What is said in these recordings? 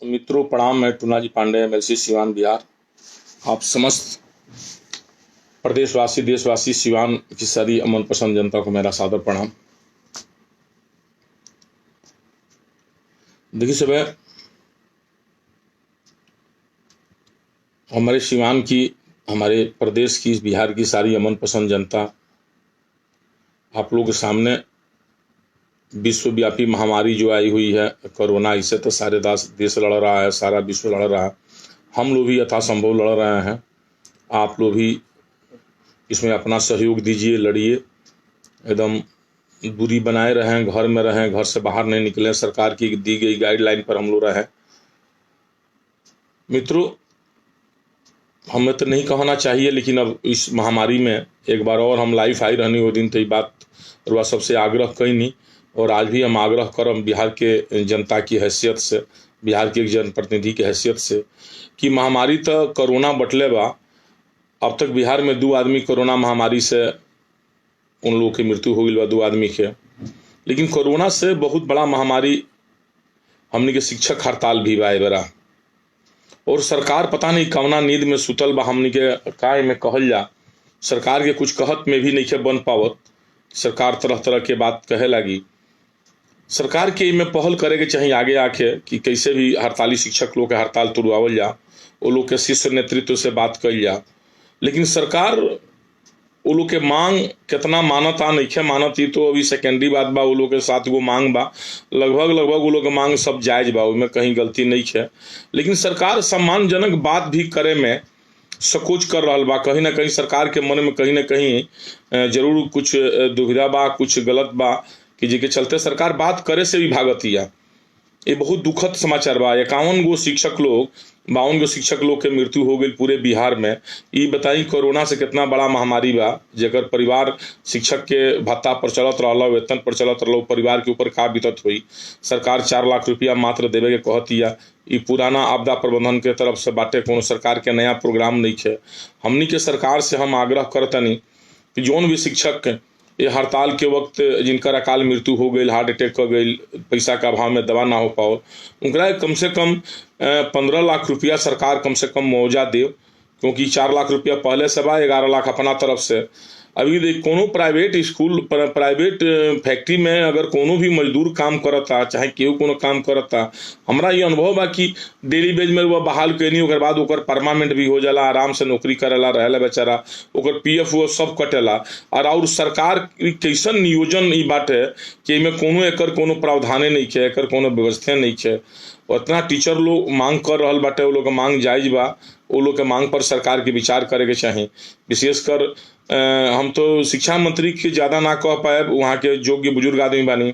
मित्रों प्रणाम। मैं टूनाजी पांडे, एमएलसी सिवान बिहार। आप समस्त प्रदेशवासी, देशवासी, सिवान की सारी अमन पसंद जनता को मेरा सादर प्रणाम। देखिए सब, हमारे सिवान की, हमारे प्रदेश की, बिहार की सारी अमन पसंद जनता आप लोगों के सामने विश्वव्यापी महामारी जो आई हुई है कोरोना, इससे तो सारे देश लड़ रहा है, सारा विश्व लड़ रहा है। हम लोग भी यथासंभव लड़ रहे हैं। आप लोग भी इसमें अपना सहयोग दीजिए, लड़िए, एकदम दूरी बनाए रहें, घर में रहें, घर से बाहर नहीं निकलें, सरकार की दी गई गाइडलाइन पर हम लोग रहें। मित्रों, हमें तो नहीं कहना चाहिए, लेकिन अब इस महामारी में एक बार और हम लाइफ आई रहनी वो दिन तो ये बात और सबसे आग्रह कहीं नहीं, और आज भी हम आग्रह करम बिहार के जनता की हैसियत से, बिहार के एक जनप्रतिनिधि की हैसियत से, कि महामारी तो कोरोना बटले बा। अब तक बिहार में 2 आदमी कोरोना महामारी से उन लोगों की मृत्यु हो गई बा, 2 आदमी के। लेकिन कोरोना से बहुत बड़ा महामारी हमने के शिक्षक हड़ताल भी बा बेरा, और सरकार पता नहीं कवना नींद में सुतल बा। हमने के काय में कहल जा, सरकार के कुछ कहत में भी नहीं बन पावत। सरकार तरह तरह के बात कहे लगी। सरकार के में पहल करे के चाहिए आगे आके कि कैसे भी हड़ताली शिक्षक लोग के हड़ताल तुड़वावल जा, वो लोग के शीर्ष नेतृत्व से बात कल जा। लेकिन सरकार वो लोग के मांग कितना मानता नहीं मानत, ही तो अभी सेकेंडरी बात बा। वो लोग के 7 गो मांग बा, लगभग वो लोग के मांग सब जायज बा, उसमें कहीं गलती नहीं है। लेकिन सरकार सम्मानजनक बात भी करे में संकोच कर रहा बा। कहीं ना कहीं सरकार के मन में कहीं ना कहीं जरूर कुछ दुविधा बा, कुछ गलत बा, कि जिसके चलते सरकार बात करे से भी भागतिया। ये बहुत दुखद समाचार बा। 51 गो शिक्षक लोग, 52 गो शिक्षक लोग के मृत्यु हो गई पूरे बिहार में। ये बताई कोरोना से कितना बड़ा महामारी बा, जेकर परिवार शिक्षक के भत्ता पर चलत रहा, वेतन पर चलत रहा, परिवार के ऊपर का बीतत हुई। सरकार 4 लाख रुपया मात्र देवे के कहतिया। ये पुराना आपदा प्रबंधन के तरफ से बाटे, कोनो सरकार के नया प्रोग्राम नहीं है। हमनी के सरकार से हम आग्रह करतनी कि जौन भी शिक्षक ये हड़ताल के वक्त जिनका अकाल मृत्यु हो गई, हार्ट अटैक हो गई, पैसा का अभाव में दवा ना हो पाओ, उनका कम से कम 15 लाख रुपया सरकार कम से कम मुआवजा दे। क्योंकि 4 लाख रुपया पहले से बा, 11 लाख अपना तरफ से। अभी देख, कोनो प्राइवेट स्कूल, प्राइवेट फैक्ट्री में अगर कोनो भी मजदूर काम करता, चाहे केहू कोनो काम करता, हमरा ये अनुभव बा कि डेली बेज में वह बहाल कैनी, ओकर बाद ओकर परमानेंट भी हो जाला, आराम से नौकरी करेला, रहेला बेचारा, ओकर पीएफ वो सब कटेला। और सरकार कैसन नियोजन ई बाटे कि एमे कोनो एकर कोनो प्रावधाने नहीं है, एकर कोनो व्यवस्था नहीं है। उतना टीचर लोग मांग कर रहा बाटे, वो लोग का मांग जायज बा, वो लोग के मांग पर सरकार के विचार करे के चाही। विशेषकर हम तो शिक्षा मंत्री के ज़्यादा ना कह पाए, वहाँ के योग्य बुजुर्ग आदमी बानी,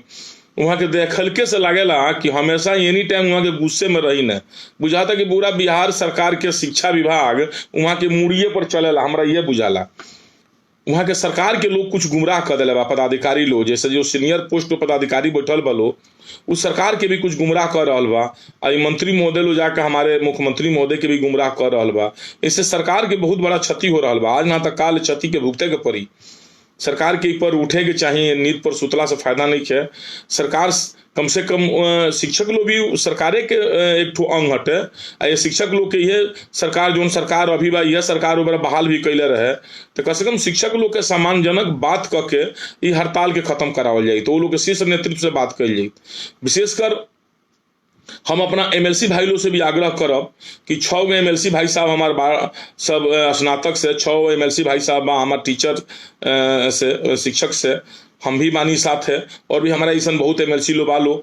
वहाँ के देख हल्के से लागेला कि हमेशा एनी टाइम वहाँ के गुस्से में रही न। बुझाता कि पूरा बिहार सरकार के शिक्षा विभाग वहाँ के मुड़िए पर चलेला, हमरा ये बुझाला। वहाँ के सरकार के लोग कुछ गुमराह कर दिले बा, पदाधिकारी लोग, जैसे जो सीनियर पोस्ट पदाधिकारी बैठल बा लोग, उस सरकार के भी कुछ गुमराह कर रहा बा। और मंत्री महोदय लोग जाकर हमारे मुख्यमंत्री महोदय के भी गुमराह कर रहा बा। इससे सरकार के बहुत बड़ा क्षति हो रहा बा। आज ना तक काल क्षति के भुगते के पड़ी। सरकार के ऊपर उठे के चाहिए, नींद पर सुतला से फायदा नहीं है। सरकार कम से कम, शिक्षक लोग भी सरकारे के एक ठो अंग हटे। ये शिक्षक लोग के ये सरकार, जो सरकार अभी बा, यह सरकार ऊपर बहाल भी कैले रहे, तो कम से कम शिक्षक लोग के सम्मानजनक बात करके ये हड़ताल के खत्म करावल जाए, तो वो लोग के शीर्ष नेतृत्व से बात कल जाए। विशेषकर हम अपना एमएलसी भाई लोग से भी आग्रह करब कि 6 गो एमएलसी भाई साहब हमारे सब स्नातक से, 6 एमएलसी भाई साहब बा हमारे टीचर से, शिक्षक से, हम भी बानी साथ है, और भी हमारा ऐसा बहुत एमएलसी लोग बालो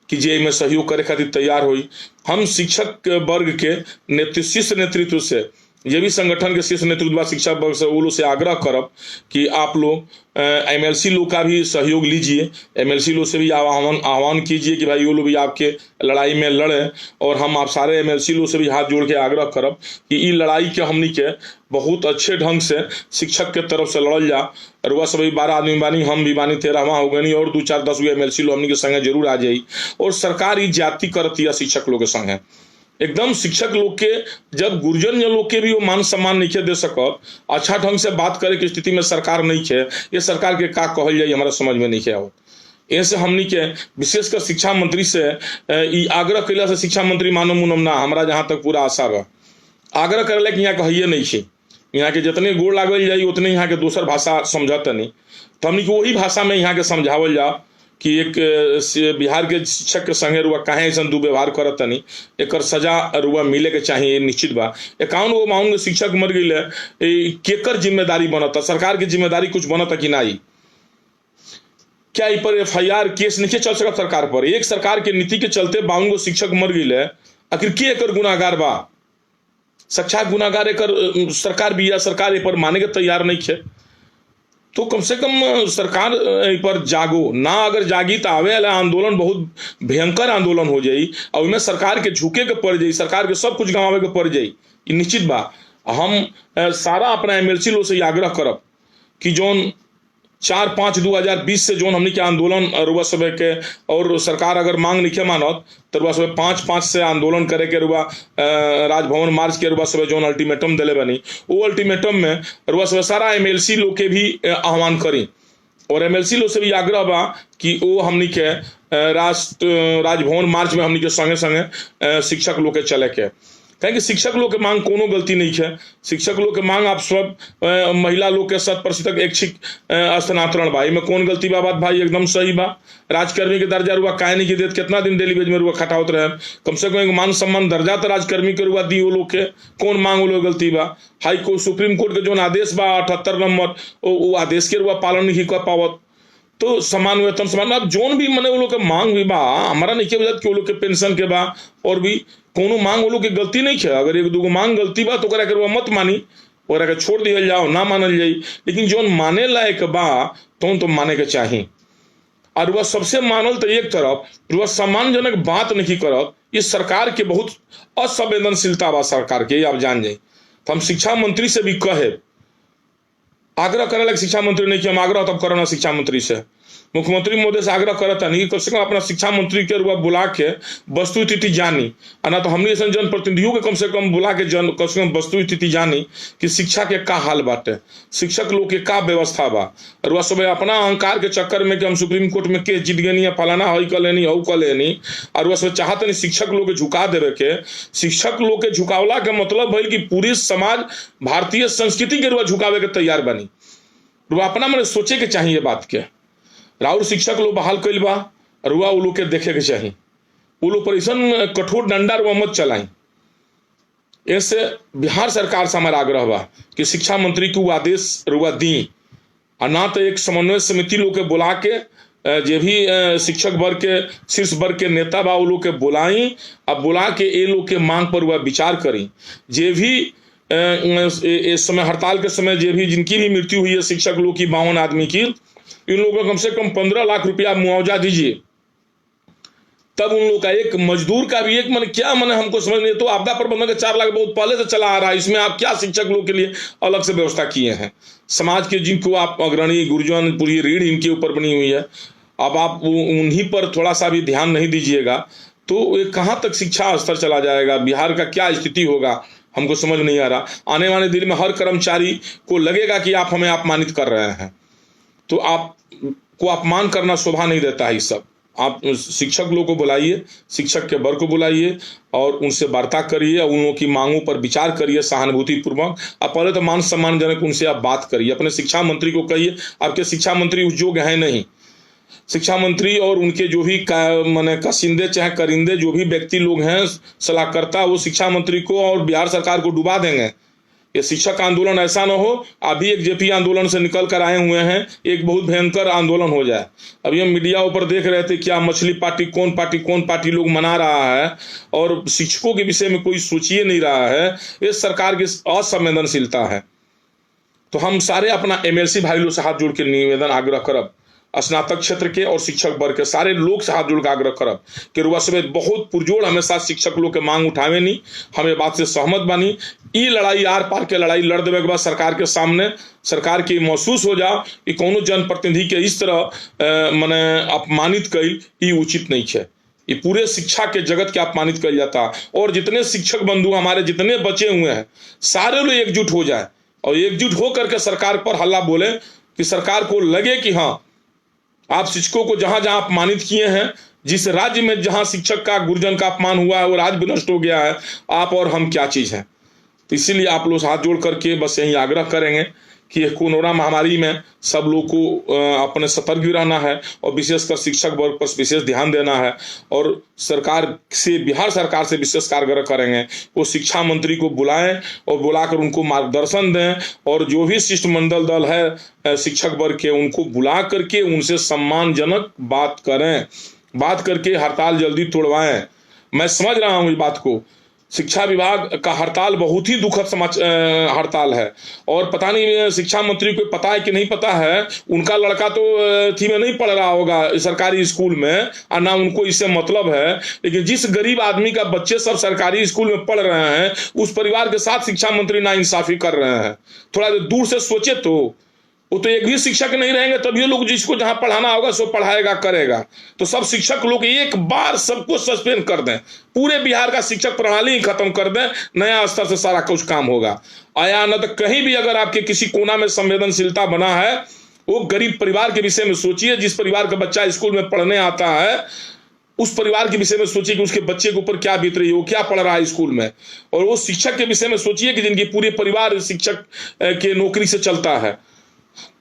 कि जे में सहयोग करे खातिर तैयार हुई। हम शिक्षक वर्ग के शीर्ष नेतृत्व से, ये भी संगठन के शीर्ष नेतृत्व शिक्षा वर्ग से, वो लोग से आग्रह करब कि आप लोग एमएलसी लोग का भी सहयोग लीजिए। एमएलसी लोग से भी आह्वान कीजिए कि भाई वो लोग भी आपके लड़ाई में लड़ें। और हम आप सारे एमएलसी लोग से भी हाथ जोड़ के आग्रह करब कि ये लड़ाई के हमनी के बहुत अच्छे ढंग से शिक्षक के तरफ से लड़ल जा। और वह सभी 12 आदमी बानी, हम भी बानी, 13वां हो गनी, और 2, 4, 10 गो एमएलसी लोग हमनी के संगे जरूर आ जाई। और सरकार ये जाति करती है शिक्षक लोग के संगे एकदम। शिक्षक लोग के जब गुरजन लोग के भी वो मान सम्मान नहीं दे सकत, अच्छा ढंग से बात करे की स्थिति में सरकार नहीं है, ये सरकार के का कहल जाए हमारा समझ में नहीं आवत। ऐसे हमनी के विशेषकर शिक्षा मंत्री से ई आग्रह कैला से शिक्षा मंत्री मानो मुनम ना, हमरा जहाँ तक पूरा आशा बा आग्रह करे कि यहाँ कहिए नहीं है, यहाँ के जितने गोड़ लागल जाई उतने यहाँ के दोसर भाषा समझत नहीं, तो हमनी के वही भाषा में यहाँ के समझावल जाओ कि एक बिहार के शिक्षक के संगे रुआ काहे ऐसा दुर्व्यवहार करत तनी, एक सजा रुआ मिले के चाहिए निश्चित बा। 51 शिक्षक मर गई, केकर जिम्मेदारी बनता, सरकार की जिम्मेदारी कुछ बनता कि नहीं? क्या इ पर FIR केस नहीं चल सकता सरकार पर? एक सरकार के नीति के चलते 52 शिक्षक मर गई, आखिर के एकर गुनाहगार बा? सच्चा गुनाहगार एकर सरकार भी, या सरकार ए पर माने के तैयार नहीं है। तो कम से कम सरकार पर जागो ना, अगर जागी तो आवे वाला आंदोलन बहुत भयंकर आंदोलन हो जाई और उसमें सरकार के झुके के पड़ जाई, सरकार के सब कुछ गंवावे के पड़ जाई, ये निश्चित बा। हम सारा अपना MLC लोग से आग्रह करब कि जोन 4/5/2020 से जोन हमने के आंदोलन रुआ सब के, और सरकार अगर मांग नहीं मानत तो रुआ सब 5/5 से आंदोलन करे के रुआ राजभवन मार्च के रुआ सब जोन अल्टीमेटम दिले बनी, वो अल्टीमेटम में रुआ सब सारा MLC लोग के भी आह्वान करी, और MLC लोग से भी आग्रह बा कि वो हमनी के राजभवन मार्च में हमनी के संगे संगे शिक्षक लोग के चले के, कहें शिक्षक लोग के मांग कोनो गलती नहीं है। शिक्षक लोग के मांग आप सब महिला लोग के 100% ऐच्छिक स्थानांतरण बा, में कौन गलती बा? बात भाई एकदम सही बा। राजकर्मी के दर्जा रुआ काहे नहीं देत, कितना दिन डेली वेज में रुआ खटावत रहे, कम से कम एक मान सम्मान दर्जा तो राजकर्मी के रुआ दी, वो लोग के कौन मांग वो लोग गलती बा? हाई कोर्ट सुप्रीम कोर्ट के जो आदेश बा 78 नंबर, वो आदेश के रुआ पालन नहीं कर पावत, तो समान वेतन समान, अब जोन भी मने वो लोग के मांग भी बा, हमारा नहीं के कि वो लोग के पेंशन के बा और भी कोनो मांग वो लोग की गलती नहीं है। अगर 1-2 मांग गलती बा तो ओकरा के मत मानी, ओकरा के छोड़ दिया जाओ, ना मानल जाई, लेकिन जोन माने लायक बा तो माने के चाहिए। और वह सबसे मानल तो एक तरफ वह सम्मानजनक बात नहीं करत, ये सरकार के बहुत असंवेदनशीलता बा सरकार के, आप जान जाए। तो हम शिक्षा मंत्री से भी कहे, आग्रह करे लगे शिक्षा मंत्री नहीं कि हम आग्रह तब करना शिक्षा मंत्री से, मुख्यमंत्री महोदय से आग्रह करता नहीं कि कम से कम अपना शिक्षा मंत्री के रुआ बुला के वस्तु स्थिति जानी, ना तो हमने ऐसा जनप्रतिनिधियों के कम से कम बुला के कम से कम वस्तु स्थिति जानी कि शिक्षा के का हाल बाटे, शिक्षक लोग के का व्यवस्था बा। रुआ सब अपना अहंकार के चक्कर में कि हम सुप्रीम कोर्ट में केस जीत गए, फलाना हई कर लेनी हऊ कर लेनी, और रुआ सब चाहते नहीं शिक्षक लोग के झुका देवे के। शिक्षक लोग के झुकावला के मतलब भइल कि पूरी समाज भारतीय संस्कृति के रुआ झुकावे के तैयार बनी। रुआ अपना मैंने सोचे के चाहिए बात के, राउर शिक्षक लोग बहाल कैल बा, रुआ वो लोग के देखे के चाहिए, वो लोग पर ऐसा कठोर डंडा रुआ मत चलाई। ऐसे बिहार सरकार से हमारा आग्रह बा कि शिक्षा मंत्री को आदेश रुआ दी, और ना तो एक समन्वय समिति लोग के बुला के जे भी शिक्षक वर्ग के शीर्ष वर्ग के नेता बा वो लोग के बुलाई, अब बुला के ये लोग के मांग पर वह विचार करी। जे भी इस समय हड़ताल के समय जे भी जिनकी भी मृत्यु हुई है शिक्षक लोग की 52 आदमी की, इन लोगों को कम से कम 15 लाख रुपया मुआवजा दीजिए, तब उन लोग का एक मजदूर का भी एक मन क्या मन हमको समझ नहीं। तो आपदा प्रबंधन का 4 लाख बहुत पहले से चला आ रहा है, इसमें आप क्या शिक्षक लोग के लिए अलग से व्यवस्था किए हैं? समाज के जिनको आप अग्रणी गुरुजन पूरी रीढ़ इनके ऊपर बनी हुई है, अब आप उन्हीं पर थोड़ा सा भी ध्यान नहीं दीजिएगा तो ये कहाँ तक शिक्षा स्तर चला जाएगा, बिहार का क्या स्थिति होगा हमको समझ नहीं आ रहा। आने वाले दिन में हर कर्मचारी को लगेगा कि आप हमें अपमानित कर रहे हैं, तो आपको अपमान करना शोभा नहीं देता है। सब आप शिक्षक लोगों को बुलाइए, शिक्षक के वर्ग को बुलाइए और उनसे वार्ता करिए, उन लोगों की मांगों पर विचार करिए सहानुभूतिपूर्वक। आप पहले तो मान सम्मानजनक उनसे आप बात करिए, अपने शिक्षा मंत्री को कहिए आपके शिक्षा मंत्री उस योग्य हैं नहीं। शिक्षा मंत्री और उनके जो भी माने कासिंदे चाहे करिंदे जो भी व्यक्ति लोग हैं सलाहकर्ता, वो शिक्षा मंत्री को और बिहार सरकार को डुबा देंगे। ये शिक्षक आंदोलन ऐसा न हो अभी एक जेपी आंदोलन से निकल कर आए हुए हैं, एक बहुत भयंकर आंदोलन हो जाए। अभी हम मीडिया ऊपर देख रहे थे क्या मछली पार्टी कौन पार्टी लोग मना रहा है, और शिक्षकों के विषय में कोई सोचिए नहीं रहा है। ये सरकार की असंवेदनशीलता है। तो हम सारे अपना MLC भाई लोग से हाथ जोड़ के निवेदन आग्रह करब, स्नातक क्षेत्र के और शिक्षक वर्ग के सारे लोग से हाथ जोड़ के आग्रह करब कि रुआ समेत बहुत पुरजोर हमेशा शिक्षक लोग के मांग उठावे नहीं, हमें बात से सहमत बानी। ये लड़ाई आर पार के लड़ाई लड़ देवे के बाद सरकार के सामने सरकार के महसूस हो जाओ कि कोनो जनप्रतिनिधि के इस तरह मने अपमानित कईल ये उचित नहीं है। ये पूरे शिक्षा के जगत के अपमानित किया जाता, और जितने शिक्षक बंधु हमारे जितने बचे हुए हैं सारे लोग एकजुट हो जाए और एकजुट हो करके सरकार पर हल्ला बोले कि सरकार को लगे कि हाँ आप शिक्षकों को जहां जहां अपमानित किए हैं, जिस राज्य में जहां शिक्षक का गुरुजन का अपमान हुआ है वो राज्य भी नष्ट हो गया है, आप और हम क्या चीज़ है। तो इसीलिए आप लोग हाथ जोड़ करके बस यही आग्रह करेंगे कि कोरोना महामारी में सब लोग को अपने सतर्क भी रहना है और विशेषकर शिक्षक वर्ग पर विशेष ध्यान देना है। और सरकार से, बिहार सरकार से विशेष आग्रह करेंगे वो शिक्षा मंत्री को बुलाएं और बुलाकर उनको मार्गदर्शन दें, और जो भी शिष्टमंडल दल है शिक्षक वर्ग के उनको बुला करके उनसे सम्मानजनक बात करें, बात करके हड़ताल जल्दी तोड़वाएं। मैं समझ रहा हूँ इस बात को, शिक्षा विभाग का हड़ताल बहुत ही दुखद हड़ताल है, और पता नहीं शिक्षा मंत्री को पता है कि नहीं पता है, उनका लड़का तो थी में नहीं पढ़ रहा होगा सरकारी स्कूल में, और ना उनको इससे मतलब है। लेकिन जिस गरीब आदमी का बच्चे सब सरकारी स्कूल में पढ़ रहे हैं, उस परिवार के साथ शिक्षा मंत्री नाइंसाफी कर रहे हैं। थोड़ा दूर से सोचे तो, वो तो एक भी शिक्षक नहीं रहेंगे तभी लोग जिसको जहां पढ़ाना होगा सो पढ़ाएगा करेगा। तो सब शिक्षक लोग एक बार सबको सस्पेंड कर दें, पूरे बिहार का शिक्षक प्रणाली ही खत्म कर दें, नया स्तर से सारा कुछ काम होगा। आया न तो कहीं भी अगर आपके किसी कोना में संवेदनशीलता बना है, वो गरीब परिवार के विषय में सोचिए। जिस परिवार का बच्चा स्कूल में पढ़ने आता है उस परिवार के विषय में सोचिए कि उसके बच्चे के ऊपर क्या बीत रही है, वो क्या पढ़ रहा है स्कूल में। और वो शिक्षक के विषय में सोचिए कि जिनकी पूरे परिवार शिक्षक के नौकरी से चलता है।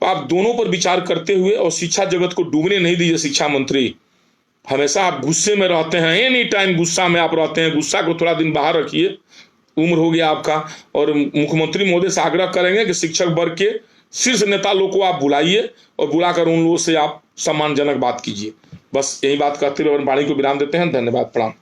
तो आप दोनों पर विचार करते हुए और शिक्षा जगत को डूबने नहीं दीजिए। शिक्षा मंत्री, हमेशा आप गुस्से में रहते हैं, एनी टाइम गुस्सा में आप रहते हैं, गुस्सा को थोड़ा दिन बाहर रखिए, उम्र हो गया आपका। और मुख्यमंत्री महोदय से आग्रह करेंगे कि शिक्षक वर्ग के शीर्ष नेता लोग को आप बुलाइए और बुलाकर उन लोगों से आप सम्मानजनक बात कीजिए। बस यही बात कहते हुए वाणी को विराम देते हैं। धन्यवाद, प्रणाम।